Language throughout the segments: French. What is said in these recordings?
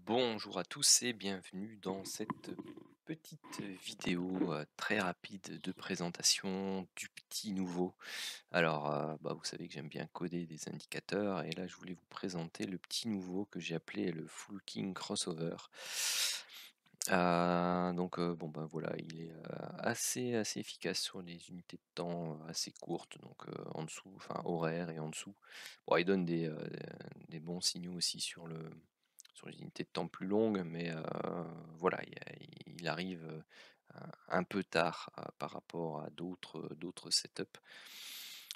Bonjour à tous et bienvenue dans cette petite vidéo très rapide de présentation du petit nouveau. Alors, vous savez que j'aime bien coder des indicateurs et là je voulais vous présenter le petit nouveau que j'ai appelé le Full King Crossover. Voilà, il est assez efficace sur les unités de temps assez courtes, donc en dessous, enfin horaires et en dessous. Bon, il donne des bons signaux aussi sur les unités de temps plus longues, mais voilà, il arrive un peu tard par rapport à d'autres setups.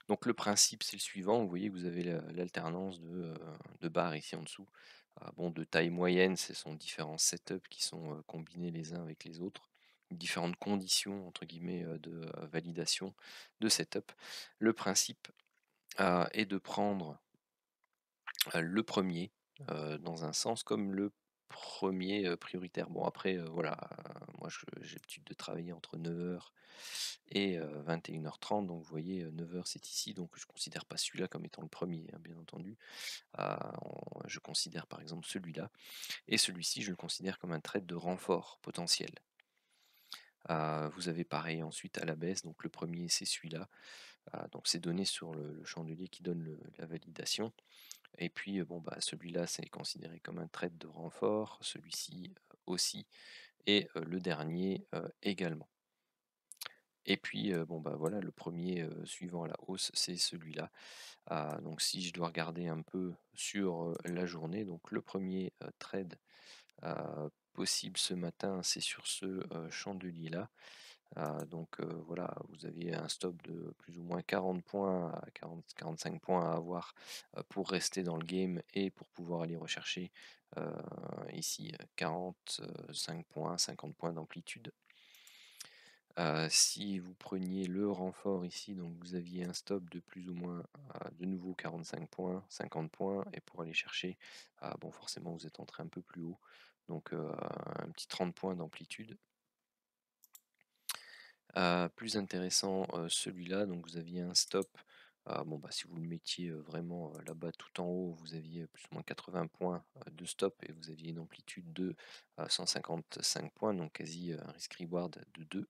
Donc le principe, c'est le suivant. Vous voyez que vous avez l'alternance de barres ici en dessous. Bon, de taille moyenne, ce sont différents setups qui sont combinés les uns avec les autres. Différentes conditions, entre guillemets, de validation de setup. Le principe est de prendre le premier dans un sens comme le premier prioritaire. Bon après, voilà, moi j'ai l'habitude de travailler entre 9 heures et 21h30, donc vous voyez, 9 heures c'est ici, donc je considère pas celui-là comme étant le premier, hein, bien entendu. Je considère par exemple celui-là, et celui-ci je le considère comme un trait de renfort potentiel. Vous avez pareil ensuite à la baisse, donc le premier c'est celui-là, donc c'est donné sur le chandelier qui donne la validation. Et puis, celui-là, c'est considéré comme un trait de renfort, celui-ci aussi, et le dernier également. Et puis, voilà, le premier suivant à la hausse, c'est celui-là. Donc, si je dois regarder un peu sur la journée, donc le premier trade possible ce matin, c'est sur ce chandelier-là. Voilà, vous aviez un stop de plus ou moins 40 points à 40-45 points à avoir pour rester dans le game et pour pouvoir aller rechercher euh, ici 45 points, 50 points d'amplitude. Si vous preniez le renfort ici, donc vous aviez un stop de plus ou moins de nouveau 45 points, 50 points, et pour aller chercher, bon forcément vous êtes entré un peu plus haut, donc un petit 30 points d'amplitude. Plus intéressant, celui-là, donc vous aviez un stop, si vous le mettiez, vraiment, là-bas tout en haut, vous aviez plus ou moins 80 points, de stop, et vous aviez une amplitude de, 155 points, donc quasi, un risk reward de 2.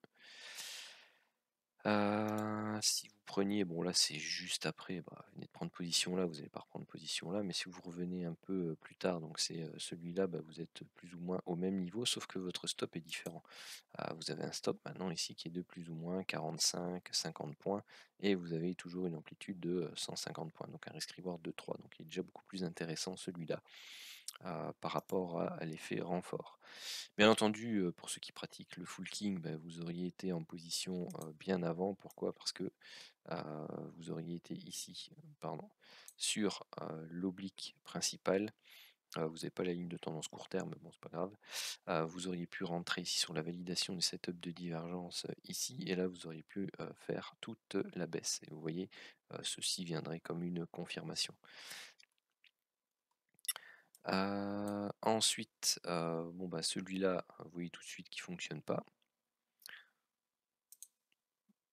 Si vous preniez, bon là c'est juste après, vous venez de prendre position là, vous n'allez pas reprendre position là, mais si vous revenez un peu plus tard, donc c'est celui-là, vous êtes plus ou moins au même niveau, sauf que votre stop est différent. Vous avez un stop maintenant ici qui est de plus ou moins 45-50 points, et vous avez toujours une amplitude de 150 points, donc un risk reward de 3, donc il est déjà beaucoup plus intéressant celui-là par rapport à l'effet renfort. Bien entendu, pour ceux qui pratiquent le full king, vous auriez été en position bien avant. Pourquoi? Parce que vous auriez été ici, pardon, sur l'oblique principal. Vous n'avez pas la ligne de tendance court terme, mais bon, c'est pas grave. Vous auriez pu rentrer ici sur la validation des setups de divergence ici, et là vous auriez pu faire toute la baisse. Et vous voyez, ceci viendrait comme une confirmation. Ensuite, celui-là, vous voyez tout de suite qu'il fonctionne pas.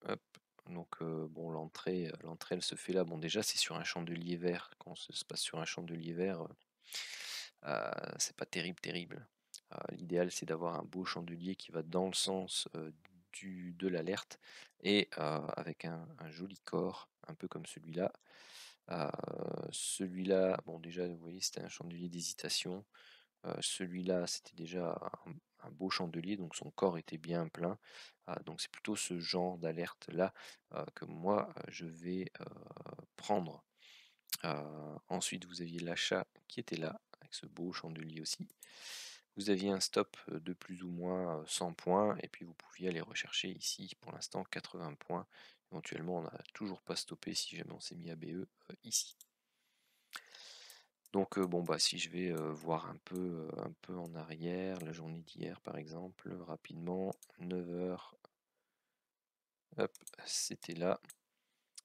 Hop, donc l'entrée elle se fait là. Bon déjà c'est sur un chandelier vert. Quand ça se passe sur un chandelier vert, c'est pas terrible. L'idéal c'est d'avoir un beau chandelier qui va dans le sens de l'alerte, et avec un joli corps, un peu comme celui-là. Celui-là, bon déjà vous voyez c'était un chandelier d'hésitation. Celui-là, c'était déjà un beau chandelier, donc son corps était bien plein. Donc c'est plutôt ce genre d'alerte-là que moi je vais prendre. Ensuite, vous aviez l'achat qui était là, avec ce beau chandelier aussi. Vous aviez un stop de plus ou moins 100 points, et puis vous pouviez aller rechercher ici, pour l'instant, 80 points. Éventuellement, on n'a toujours pas stoppé si jamais on s'est mis à BE ici. Donc si je vais voir un peu en arrière, la journée d'hier par exemple, rapidement, 9 heures, hop, c'était là.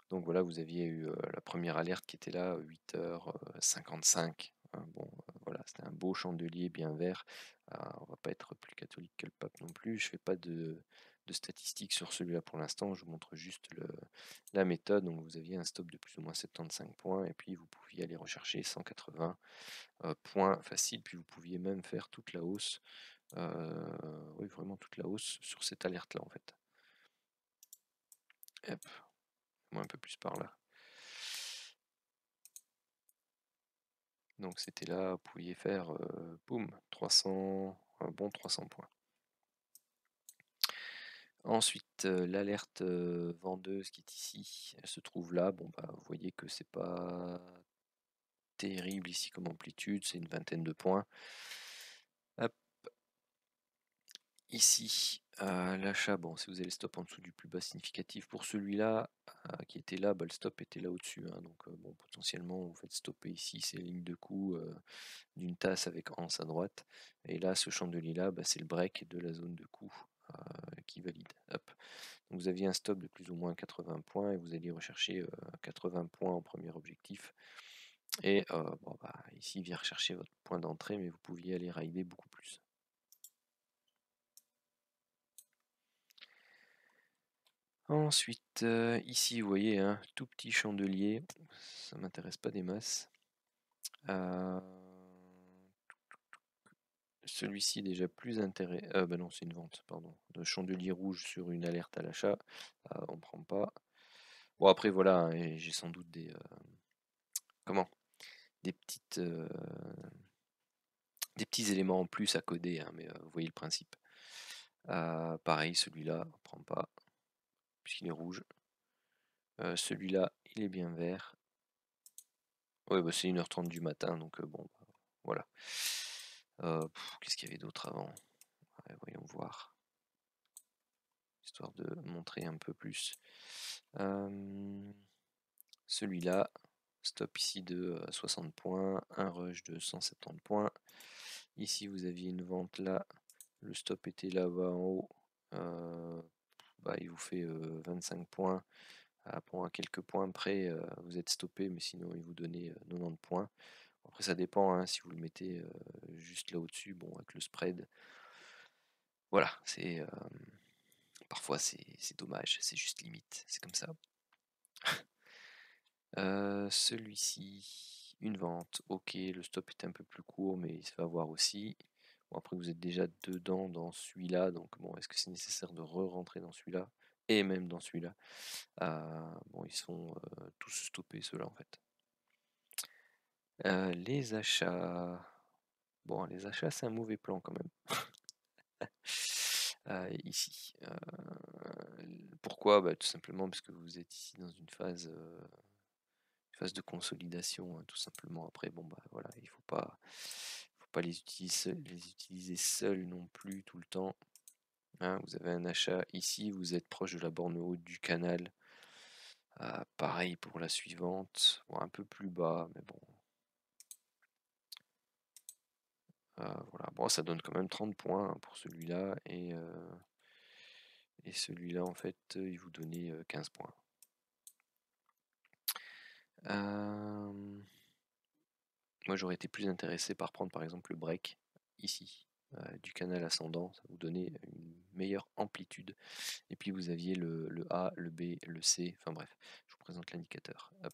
Donc voilà, vous aviez eu la première alerte qui était là, 8h55, Bon, voilà, c'était un beau chandelier bien vert. On va pas être plus catholique que le pape non plus. Je fais pas de statistiques sur celui-là pour l'instant. Je vous montre juste la méthode. Donc vous aviez un stop de plus ou moins 75 points et puis vous pouviez aller rechercher 180 points faciles. Puis vous pouviez même faire toute la hausse. Oui, vraiment toute la hausse sur cette alerte-là en fait. Hop, moi un peu plus par là. Donc c'était là, vous pouviez faire, boum, 300, un bon 300 points. Ensuite, l'alerte vendeuse qui est ici, elle se trouve là. Bon, bah, vous voyez que c'est pas terrible ici comme amplitude, c'est une vingtaine de points. Hop. Ici, l'achat, bon, si vous avez le stop en dessous du plus bas significatif, pour celui-là qui était là, bah, le stop était là au-dessus, hein, donc bon, potentiellement, vous faites stopper ici, c'est la ligne de coup d'une tasse avec anse à droite, et là, ce chandelier-là, bah, c'est le break de la zone de coup qui valide. Hop. Donc vous aviez un stop de plus ou moins 80 points, et vous alliez rechercher 80 points en premier objectif, et bon, bah, ici, il vient rechercher votre point d'entrée, mais vous pouviez aller rider beaucoup plus. Ensuite, ici, vous voyez, un tout petit chandelier, ça m'intéresse pas des masses. Celui-ci est déjà plus intéressant. Bah non, c'est une vente, pardon. Le chandelier rouge sur une alerte à l'achat, on prend pas. Bon, après, voilà, hein, j'ai sans doute des. Comment? Des petites. Des petits éléments en plus à coder, hein, mais vous voyez le principe. Pareil, celui-là, on prend pas, puisqu'il est rouge. Celui-là, il est bien vert. Ouais, bah, c'est 1h30 du matin, donc bon, bah, voilà. Qu'est-ce qu'il y avait d'autre avant? Ouais, voyons voir. Histoire de montrer un peu plus. Celui-là, stop ici de 60 points, un rush de 170 points. Ici, vous aviez une vente là, le stop était là-bas en haut. Bah, il vous fait 25 points. Bon, à quelques points près, vous êtes stoppé, mais sinon il vous donnait 90 points. Après, ça dépend, hein, si vous le mettez juste là au-dessus, bon, avec le spread. Voilà, c'est parfois c'est dommage, c'est juste limite, c'est comme ça. Celui-ci, une vente, ok, le stop est un peu plus court, mais il se va voir aussi. Bon, après, vous êtes déjà dedans dans celui-là, donc bon, est-ce que c'est nécessaire de re-rentrer dans celui-là et même dans celui-là? Bon, ils sont tous stoppés, ceux-là, en fait. Les achats. Bon, les achats, c'est un mauvais plan quand même. Ici. Pourquoi? Bah, tout simplement parce que vous êtes ici dans une phase de consolidation, hein, tout simplement. Après, bon, bah voilà, faut pas les utiliser seuls non plus tout le temps. Hein, vous avez un achat ici, vous êtes proche de la borne haute du canal. Pareil pour la suivante, bon, un peu plus bas, mais bon. Voilà, bon, ça donne quand même 30 points hein, pour celui-là, et celui-là, en fait, il vous donnait 15 points. Moi, j'aurais été plus intéressé par prendre par exemple le break ici du canal ascendant, ça vous donnait une meilleure amplitude. Et puis vous aviez le A, le B, le C, enfin bref, je vous présente l'indicateur. Hop.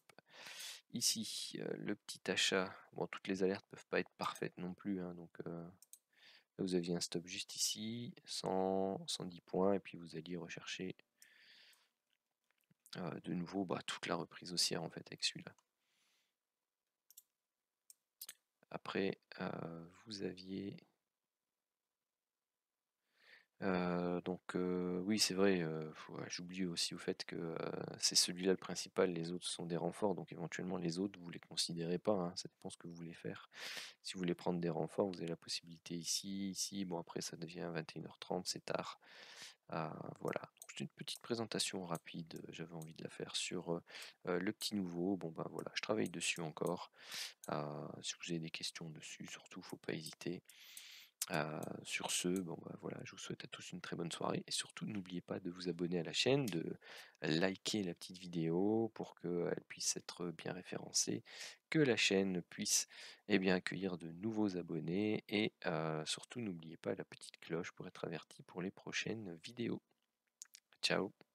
Ici, le petit achat, bon, toutes les alertes peuvent pas être parfaites non plus, hein, donc là, vous aviez un stop juste ici, 100, 110 points, et puis vous alliez rechercher de nouveau bah, toute la reprise haussière en fait avec celui-là. Après, vous aviez donc oui, c'est vrai, ouais, j'oublie aussi au fait que c'est celui-là le principal, les autres sont des renforts, donc éventuellement les autres, vous les considérez pas, hein, ça dépend ce que vous voulez faire. Si vous voulez prendre des renforts, vous avez la possibilité ici, ici, bon après ça devient 21h30, c'est tard. Voilà, donc c'est une petite présentation rapide, j'avais envie de la faire sur le petit nouveau. Bon bah voilà, je travaille dessus encore. Si vous avez des questions dessus, surtout, faut pas hésiter. Sur ce, bon, bah, voilà, je vous souhaite à tous une très bonne soirée et surtout n'oubliez pas de vous abonner à la chaîne, de liker la petite vidéo pour qu'elle puisse être bien référencée, que la chaîne puisse, eh bien, accueillir de nouveaux abonnés et surtout n'oubliez pas la petite cloche pour être averti pour les prochaines vidéos. Ciao!